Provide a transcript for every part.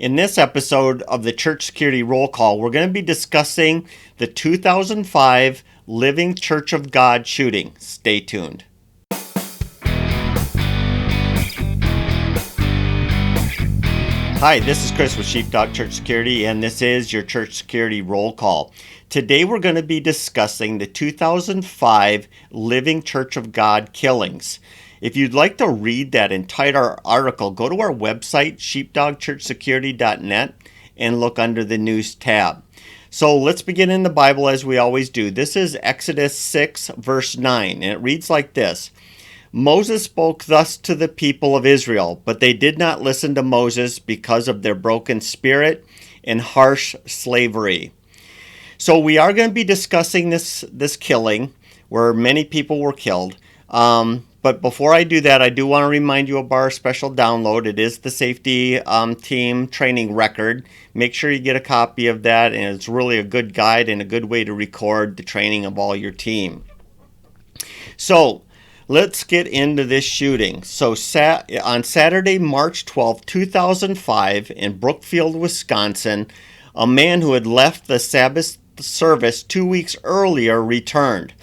In this episode of the Church Security Roll Call, we're going to be discussing the 2005 Living Church of God shooting. Stay tuned. Hi, this is Chris with Sheepdog Church Security, and this is your Church Security Roll Call. Today we're going to be discussing the 2005 Living Church of God killings. If you'd like to read that entire article, go to our website, sheepdogchurchsecurity.net, and look under the News tab. So let's begin in the Bible as we always do. This is Exodus 6, verse 9, and it reads like this. Moses spoke thus to the people of Israel, but they did not listen to Moses because of their broken spirit and harsh slavery. So we are going to be discussing this killing where many people were killed. But before I do that, I do want to remind you of our special download. It is the safety team training record. Make sure you get a copy of that, and it's really a good guide and a good way to record the training of all your team. So let's get into this shooting. So on Saturday, March 12, 2005, in Brookfield, Wisconsin, a man who had left the Sabbath service 2 weeks earlier returned.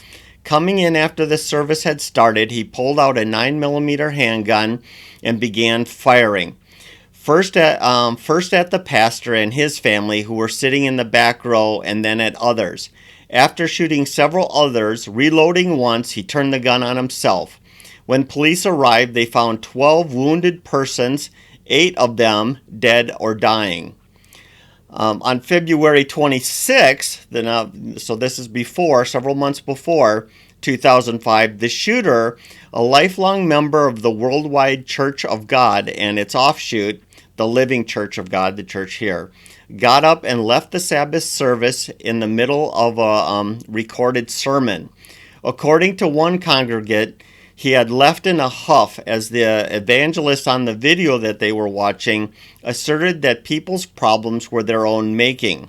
Coming in after the service had started, he pulled out a 9mm handgun and began firing. First at the pastor and his family, who were sitting in the back row, and then at others. After shooting several others, reloading once, he turned the gun on himself. When police arrived, they found 12 wounded persons, 8 of them dead or dying. On February 26th, so this is several months before 2005, the shooter, a lifelong member of the Worldwide Church of God and its offshoot, the Living Church of God, the church here, got up and left the Sabbath service in the middle of a recorded sermon. According to one congregant, he had left in a huff as the evangelist on the video that they were watching asserted that people's problems were their own making.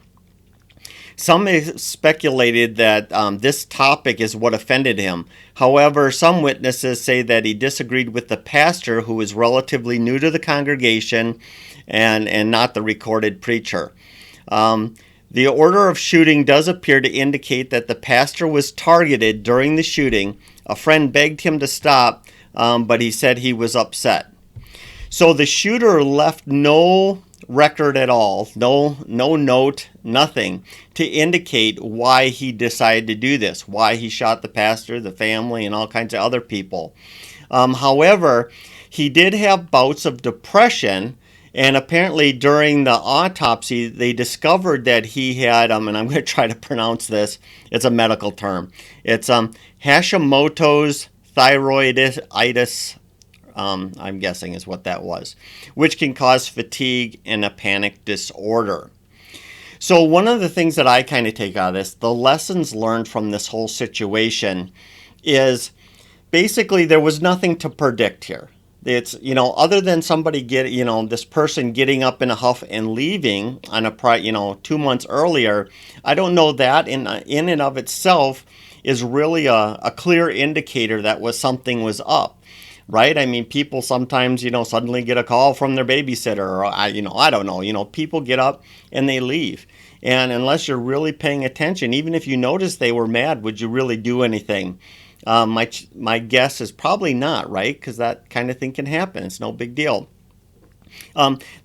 Some speculated that this topic is what offended him. However, some witnesses say that he disagreed with the pastor, who was relatively new to the congregation and not the recorded preacher. The order of shooting does appear to indicate that the pastor was targeted during the shooting. A friend begged him to stop, but he said he was upset. So the shooter left no record at all, no note, nothing, to indicate why he decided to do this, why he shot the pastor, the family, and all kinds of other people. However, he did have bouts of depression, and apparently during the autopsy, they discovered that he had, and I'm going to try to pronounce this, it's a medical term. It's Hashimoto's thyroiditis, I'm guessing is what that was, which can cause fatigue and a panic disorder. So one of the things that I kind of take out of this, the lessons learned from this whole situation is basically there was nothing to predict here. It's, other than somebody this person getting up in a huff and leaving on 2 months earlier, I don't know that in and of itself is really a clear indicator that something was up, right? I mean, people sometimes, suddenly get a call from their babysitter, or I don't know, people get up and they leave. And unless you're really paying attention, even if you notice they were mad, would you really do anything? My guess is probably not, right? Because that kind of thing can happen. It's no big deal.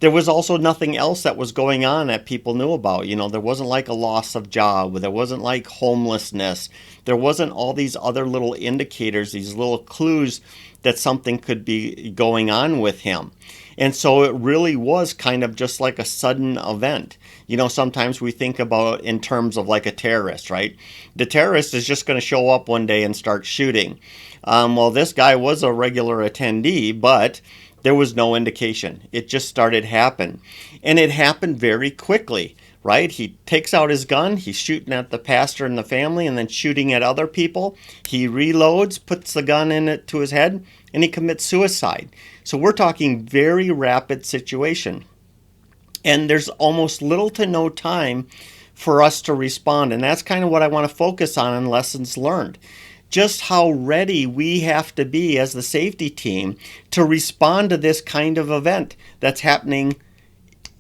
There was also nothing else that was going on that people knew about. There wasn't like a loss of job. There wasn't like homelessness. There wasn't all these other little indicators, these little clues that something could be going on with him. And so it really was kind of just like a sudden event. Sometimes we think about in terms of like a terrorist, right? The terrorist is just going to show up one day and start shooting. Well, this guy was a regular attendee, but there was no indication. It just started happening. And it happened very quickly, right? He takes out his gun, he's shooting at the pastor and the family, and then shooting at other people. He reloads, puts the gun in it to his head, and he commits suicide. So we're talking very rapid situation. And there's almost little to no time for us to respond. And that's kind of what I want to focus on in lessons learned. Just how ready we have to be as the safety team to respond to this kind of event that's happening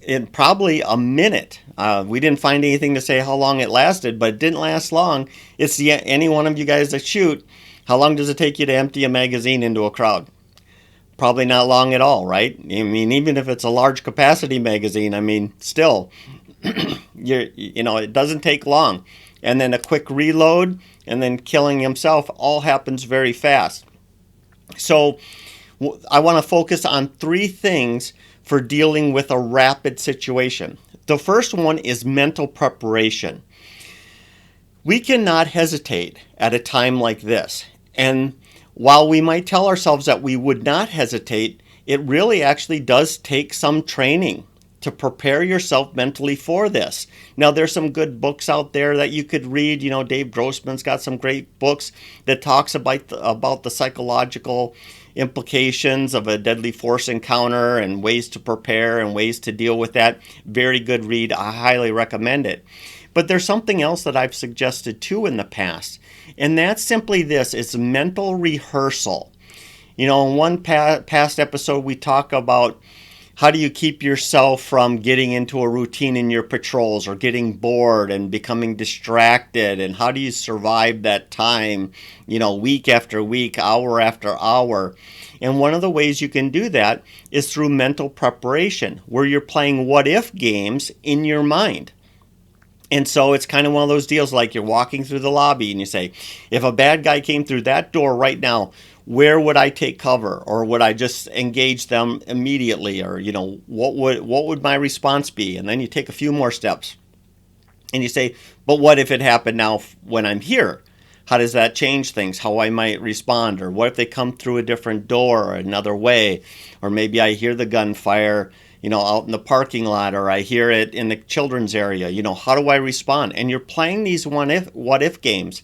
in probably a minute. We didn't find anything to say how long it lasted, but it didn't last long. It's any one of you guys that shoot. How long does it take you to empty a magazine into a crowd? Probably not long at all, right? I mean, even if it's a large capacity magazine, I mean, still, it doesn't take long. And then a quick reload and then killing himself all happens very fast. So I want to focus on three things for dealing with a rapid situation. The first one is mental preparation. We cannot hesitate at a time like this. And while we might tell ourselves that we would not hesitate, it really actually does take some training to prepare yourself mentally for this. Now, there's some good books out there that you could read. Dave Grossman's got some great books that talks about the psychological implications of a deadly force encounter and ways to prepare and ways to deal with that. Very good read. I highly recommend it. But there's something else that I've suggested too in the past, and that's simply this. It's mental rehearsal. In one past episode, we talk about how do you keep yourself from getting into a routine in your patrols or getting bored and becoming distracted, and how do you survive that time, week after week, hour after hour. And one of the ways you can do that is through mental preparation, where you're playing what-if games in your mind. And so it's kind of one of those deals like you're walking through the lobby and you say, if a bad guy came through that door right now, where would I take cover? Or would I just engage them immediately? Or, what would my response be? And then you take a few more steps and you say, but what if it happened now when I'm here? How does that change things? How I might respond? Or what if they come through a different door or another way? Or maybe I hear the gunfire out in the parking lot, or I hear it in the children's area. How do I respond? And you're playing these what if games.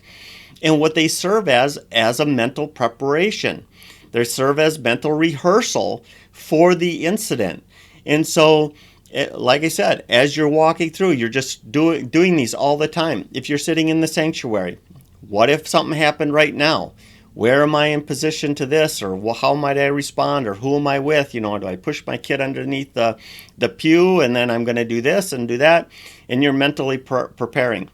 And what they serve as a mental preparation. They serve as mental rehearsal for the incident. And so, like I said, as you're walking through, you're just doing these all the time. If you're sitting in the sanctuary, what if something happened right now? Where am I in position to this? Or how might I respond? Or who am I with? Do I push my kid underneath the pew and then I'm going to do this and do that? And you're mentally preparing.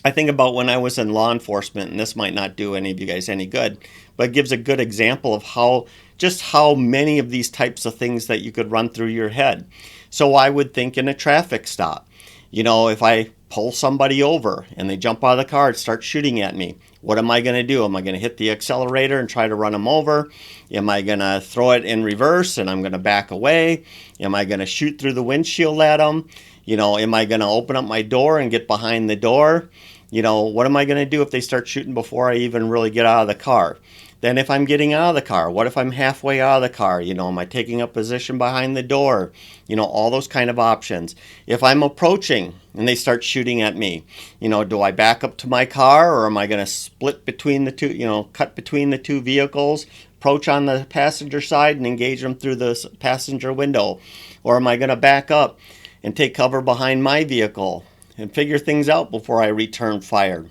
I think about when I was in law enforcement, and this might not do any of you guys any good, but it gives a good example of how many of these types of things that you could run through your head. So I would think in a traffic stop, if I pull somebody over and they jump out of the car and start shooting at me, what am I going to do? Am I going to hit the accelerator and try to run them over? Am I going to throw it in reverse and I'm going to back away? Am I going to shoot through the windshield at them? Am I going to open up my door and get behind the door? What am I going to do if they start shooting before I even really get out of the car? Then if I'm getting out of the car, what if I'm halfway out of the car? Am I taking a position behind the door? All those kind of options. If I'm approaching and they start shooting at me, do I back up to my car, or am I going to split between the two, cut between the two vehicles, approach on the passenger side and engage them through the passenger window? Or am I going to back up and take cover behind my vehicle and figure things out before I return fire?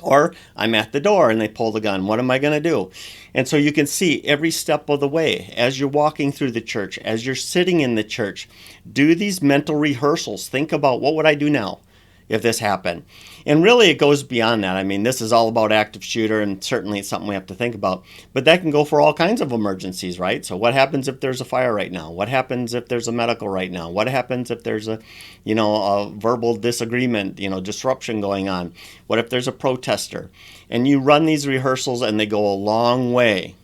Or I'm at the door and they pull the gun. What am I going to do? And so you can see every step of the way as you're walking through the church, as you're sitting in the church, do these mental rehearsals. Think about, what would I do now if this happened? And really it goes beyond that. I mean, this is all about active shooter, and certainly it's something we have to think about. But that can go for all kinds of emergencies, right? So what happens if there's a fire right now? What happens if there's a medical right now? What happens if there's a verbal disagreement, disruption going on? What if there's a protester? And you run these rehearsals and they go a long way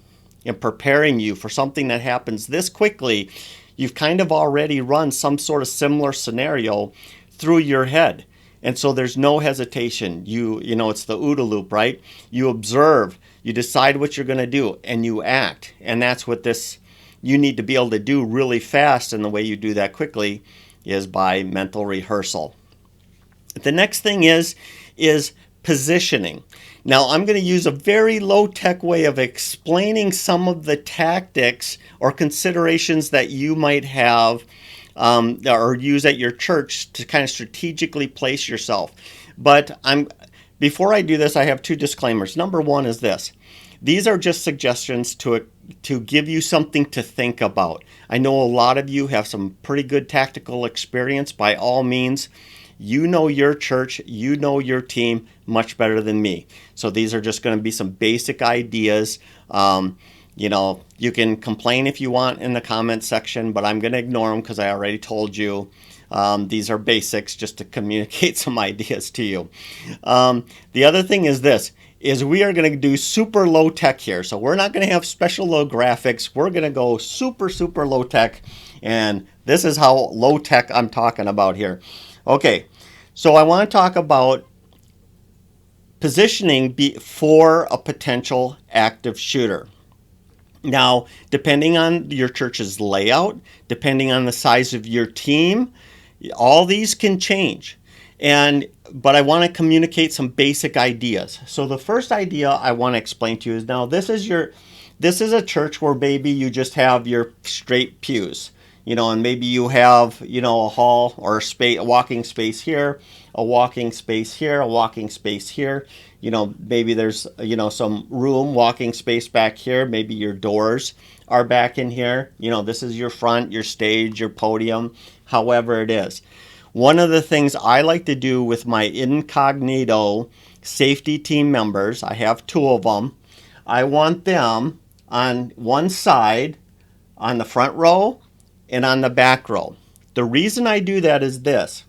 in preparing you for something that happens this quickly. You've kind of already run some sort of similar scenario through your head. And so there's no hesitation. It's the OODA loop, right? You observe, you decide what you're going to do, and you act. And that's what you need to be able to do really fast. And the way you do that quickly is by mental rehearsal. The next thing is positioning. Now, I'm going to use a very low-tech way of explaining some of the tactics or considerations that you might have or use at your church to kind of strategically place yourself. But before I do this, I have two disclaimers. Number one is this. These are just suggestions to to give you something to think about. I know a lot of you have some pretty good tactical experience. By all means, you know your church, you know your team much better than me. So these are just going to be some basic ideas. You can complain if you want in the comment section, but I'm going to ignore them because I already told you these are basics just to communicate some ideas to you. The other thing is this, is we are going to do super low tech here. So we're not going to have special low graphics. We're going to go super, super low tech. And this is how low tech I'm talking about here. Okay, so I want to talk about positioning for a potential active shooter. Now, depending on your church's layout, depending on the size of your team, all these can change. But I want to communicate some basic ideas. So the first idea I want to explain to you is, now this is a church where maybe you just have your straight pews, and maybe you have, a hall or a walking space here, a walking space here, a walking space here. Maybe there's, some room, walking space back here. Maybe your doors are back in here. This is your front, your stage, your podium, however it is. One of the things I like to do with my incognito safety team members, I have 2 of them, I want them on one side, on the front row, and on the back row. The reason I do that is this.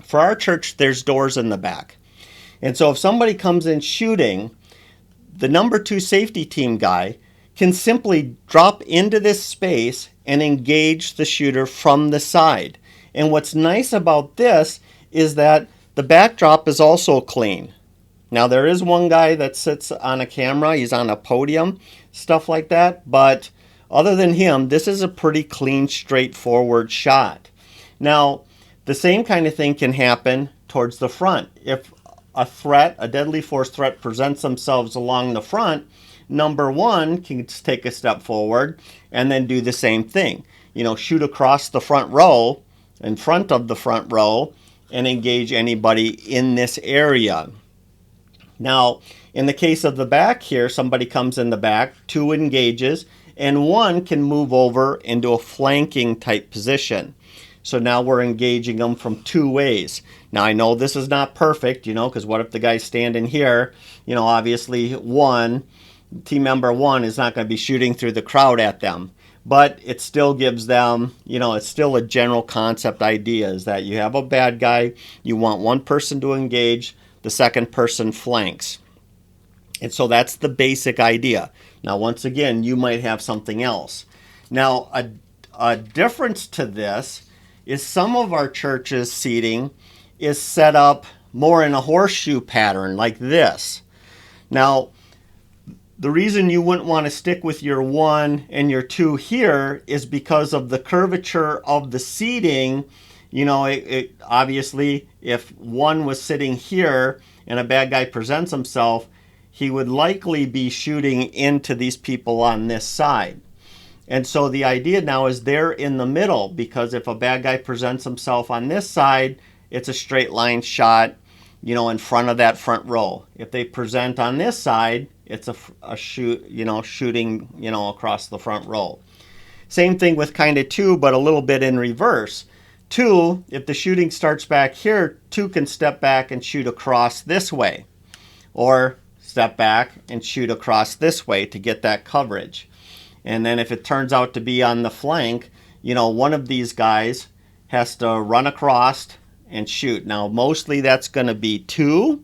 For our church, there's doors in the back. And so if somebody comes in shooting, the number 2 safety team guy can simply drop into this space and engage the shooter from the side. And what's nice about this is that the backdrop is also clean. Now, there is one guy that sits on a camera. He's on a podium, stuff like that. But other than him, this is a pretty clean, straightforward shot. Now, the same kind of thing can happen towards the front. If a deadly force threat presents themselves along the front, number 1 can take a step forward and then do the same thing. Shoot across the front row, in front of the front row, and engage anybody in this area. Now, in the case of the back here, somebody comes in the back, 2 engages, and 1 can move over into a flanking type position. So now we're engaging them from 2 ways. Now, I know this is not perfect, because what if the guy's standing here? Obviously team member 1 is not going to be shooting through the crowd at them. But it still gives them, it's still a general concept idea, is that you have a bad guy, you want one person to engage, the second person flanks. And so that's the basic idea. Now, once again, you might have something else. Now, a difference to this is some of our churches' seating is set up more in a horseshoe pattern like this. Now, the reason you wouldn't want to stick with your 1 and your 2 here is because of the curvature of the seating. Obviously, if 1 was sitting here and a bad guy presents himself, he would likely be shooting into these people on this side. And so the idea now is they're in the middle, because if a bad guy presents himself on this side, it's a straight line shot, in front of that front row. If they present on this side, it's a shooting, across the front row. Same thing with kind of 2, but a little bit in reverse. 2, if the shooting starts back here, 2 can step back and shoot across this way, or step back and shoot across this way to get that coverage. And then if it turns out to be on the flank, one of these guys has to run across and shoot. Now, mostly that's going to be 2,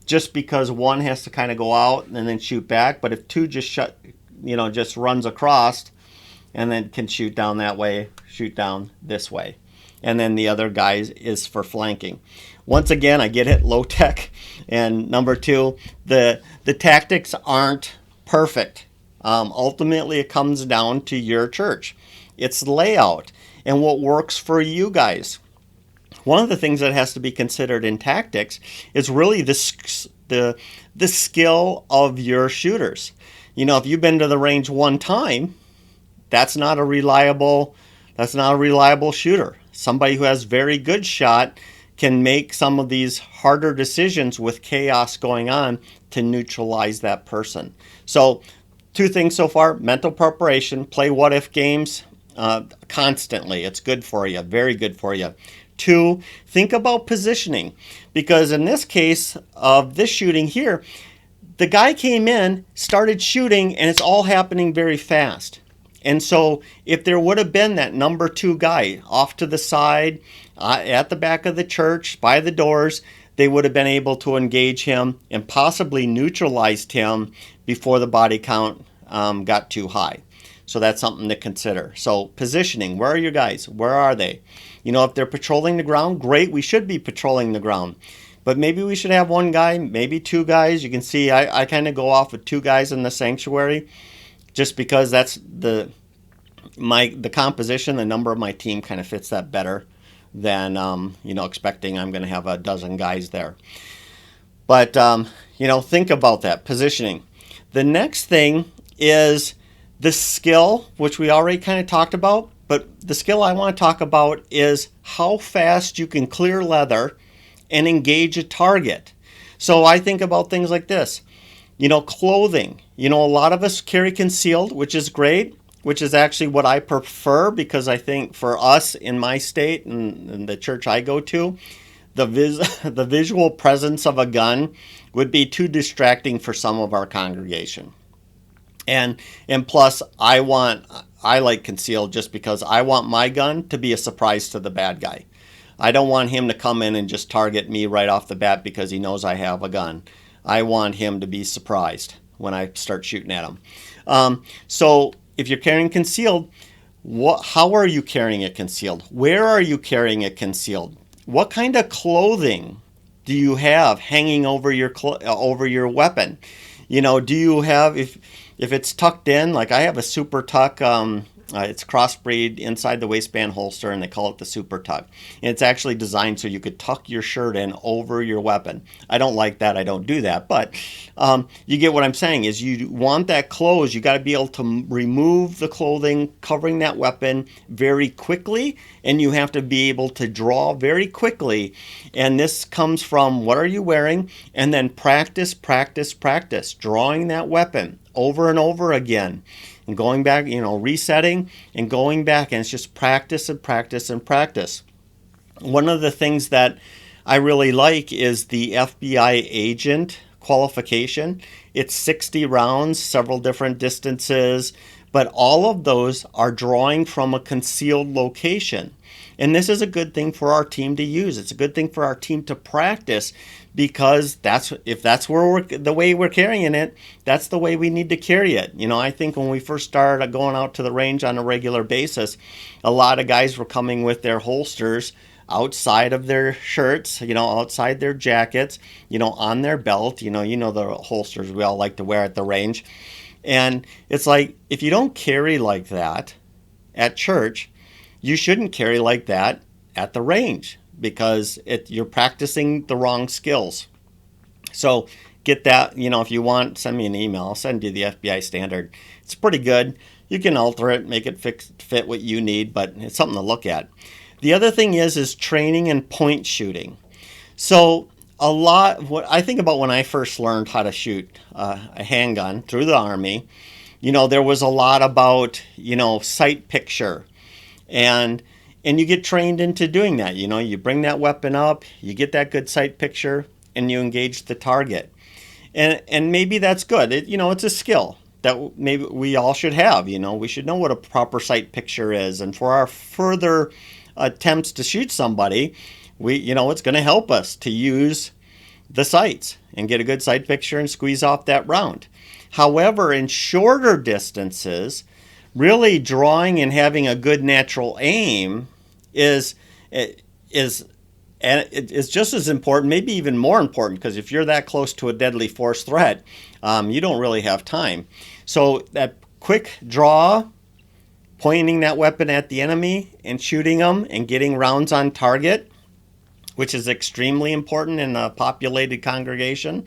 just because 1 has to kind of go out and then shoot back. But if 2 just runs across and then can shoot down that way, shoot down this way. And then the other guy is for flanking. Once again, I get it, low tech. And number 2, the tactics aren't perfect. Ultimately, it comes down to your church. It's layout and what works for you guys. One of the things that has to be considered in tactics is really the skill of your shooters. If you've been to the range 1 time, that's not a reliable shooter. Somebody who has very good shot can make some of these harder decisions with chaos going on to neutralize that person. So two things so far: mental preparation, play what if games constantly. It's good for you, very good for you. Two, think about positioning, because in this case of this shooting here, the guy came in, started shooting, and it's all happening very fast. And so if there would have been that number 2 guy off to the side, at the back of the church, by the doors, they would have been able to engage him and possibly neutralized him before the body count got too high. So that's something to consider. So positioning, where are your guys? Where are they? If they're patrolling the ground, great, we should be patrolling the ground. But maybe we should have 1 guy, maybe 2 guys. You can see I kind of go off with 2 guys in the sanctuary, just because that's the composition, the number of my team kind of fits that better than expecting I'm going to have a dozen guys there. But think about that positioning. The next thing is the skill, which we already kind of talked about. But the skill I want to talk about is how fast you can clear leather and engage a target. So I think about things like this. Clothing. A lot of us carry concealed, which is great, which is actually what I prefer, because I think for us in my state and the church I go to, the visual presence of a gun would be too distracting for some of our congregation. And plus, I like concealed just because I want my gun to be a surprise to the bad guy. I don't want him to come in and just target me right off the bat because he knows I have a gun. I want him to be surprised when I start shooting at him. So if you're carrying concealed, how are you carrying it concealed? Where are you carrying it concealed? What kind of clothing do you have hanging over your weapon? Do you have, if it's tucked in, like I have a super tuck, it's crossbreed inside the waistband holster, and they call it the super tuck. And it's actually designed so you could tuck your shirt in over your weapon. I don't like that. I don't do that. But you get what I'm saying is you want that close. You got to be able to remove the clothing covering that weapon very quickly, and you have to be able to draw very quickly. And this comes from what are you wearing, and then practice, drawing that weapon over and over again. And going back, resetting and going back, and it's just practice and practice and practice. One of the things that I really like is the FBI agent qualification. It's 60 rounds, several different distances, but all of those are drawing from a concealed location. And this is a good thing for our team to use. It's a good thing for our team to practice, because if that's where the way we're carrying it, that's the way we need to carry it. I think when we first started going out to the range on a regular basis, a lot of guys were coming with their holsters outside of their shirts, outside their jackets, on their belt, the holsters we all like to wear at the range. And it's like, if you don't carry like that at church, you shouldn't carry like that at the range, because you're practicing the wrong skills. So get that, if you want, send me an email. I'll send you the FBI standard. It's pretty good. You can alter it, make it fit what you need, but it's something to look at. The other thing is training and point shooting. So what I think about when I first learned how to shoot a handgun through the Army, there was a lot about, sight picture. And you get trained into doing that. You bring that weapon up, you get that good sight picture, and you engage the target. And maybe that's good. It's a skill that maybe we all should have. We should know what a proper sight picture is. And for our further attempts to shoot somebody, it's going to help us to use the sights and get a good sight picture and squeeze off that round. However, in shorter distances, really drawing and having a good natural aim is just as important, maybe even more important, because if you're that close to a deadly force threat, you don't really have time. So that quick draw, pointing that weapon at the enemy and shooting them and getting rounds on target, which is extremely important in a populated congregation,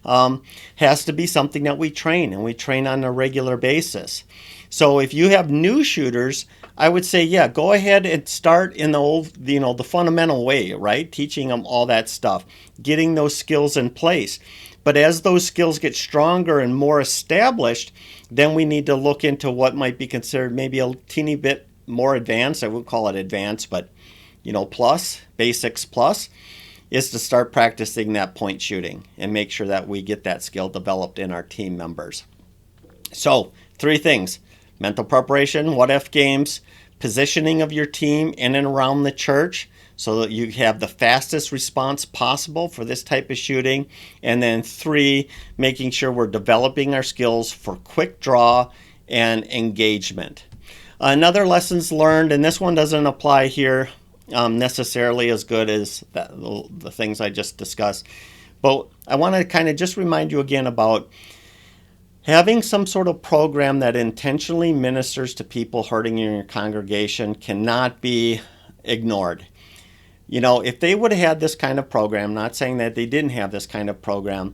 has to be something that we train, and we train on a regular basis. So if you have new shooters, I would say, yeah, go ahead and start in the old, the fundamental way, right? Teaching them all that stuff, getting those skills in place. But as those skills get stronger and more established, then we need to look into what might be considered maybe a teeny bit more advanced. I wouldn't call it advanced, but plus, basics plus, is to start practicing that point shooting and make sure that we get that skill developed in our team members. So, 3 things: mental preparation, what if games, positioning of your team in and around the church so that you have the fastest response possible for this type of shooting. And then 3, making sure we're developing our skills for quick draw and engagement. Another lessons learned, and this one doesn't apply here necessarily as good as the things I just discussed, but I want to kind of just remind you again about having some sort of program that intentionally ministers to people hurting in your congregation cannot be ignored. If they would have had this kind of program, not saying that they didn't have this kind of program,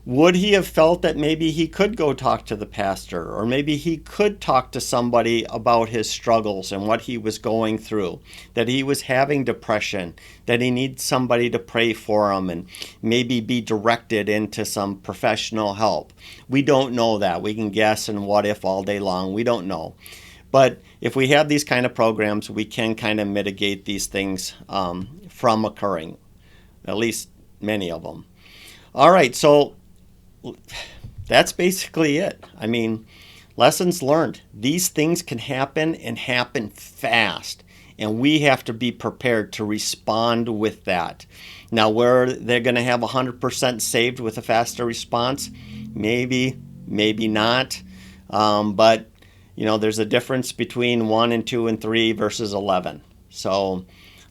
would he have felt that maybe he could go talk to the pastor, or maybe he could talk to somebody about his struggles and what he was going through, that he was having depression, that he needs somebody to pray for him and maybe be directed into some professional help? We don't know that. We can guess and what if all day long. We don't know. But if we have these kind of programs, we can kind of mitigate these things from occurring, at least many of them. All right, so that's basically it. I mean, lessons learned. These things can happen and happen fast, and we have to be prepared to respond with that. Now, where they're going to have 100% saved with a faster response, maybe not. But there's a difference between 1 and 2 and 3 versus 11. So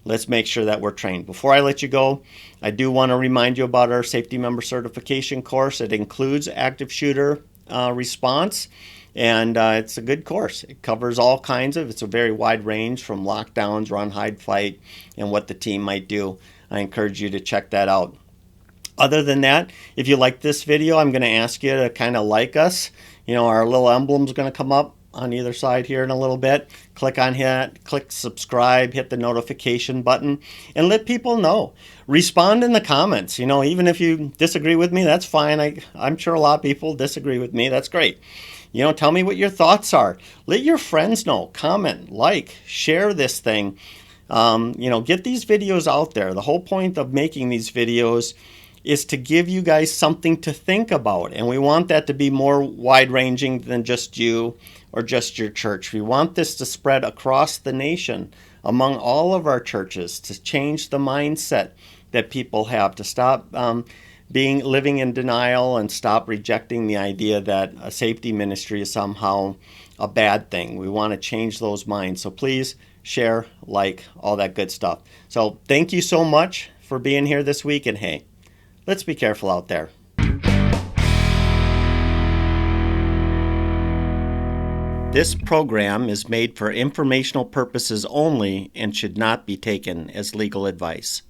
let's make sure that we're trained. Before I let you go, I do want to remind you about our safety member certification course. It includes active shooter response, and it's a good course. It covers all kinds of, it's a very wide range from lockdowns, run, hide, fight, and what the team might do. I encourage you to check that out. Other than that, if you like this video, I'm going to ask you to kind of like us. Our little emblem's going to come up on either side here in a little bit. Click on it, click subscribe, hit the notification button, and let people know. Respond in the comments. Even if you disagree with me, that's fine. I'm sure a lot of people disagree with me. That's great. Tell me what your thoughts are. Let your friends know. Comment, like, share this thing. Get these videos out there. The whole point of making these videos is to give you guys something to think about. And we want that to be more wide-ranging than just you or just your church. We want this to spread across the nation among all of our churches, to change the mindset that people have, to stop living in denial and stop rejecting the idea that a safety ministry is somehow a bad thing. We want to change those minds. So please share, like, all that good stuff. So thank you so much for being here this week, and hey, let's be careful out there. This program is made for informational purposes only and should not be taken as legal advice.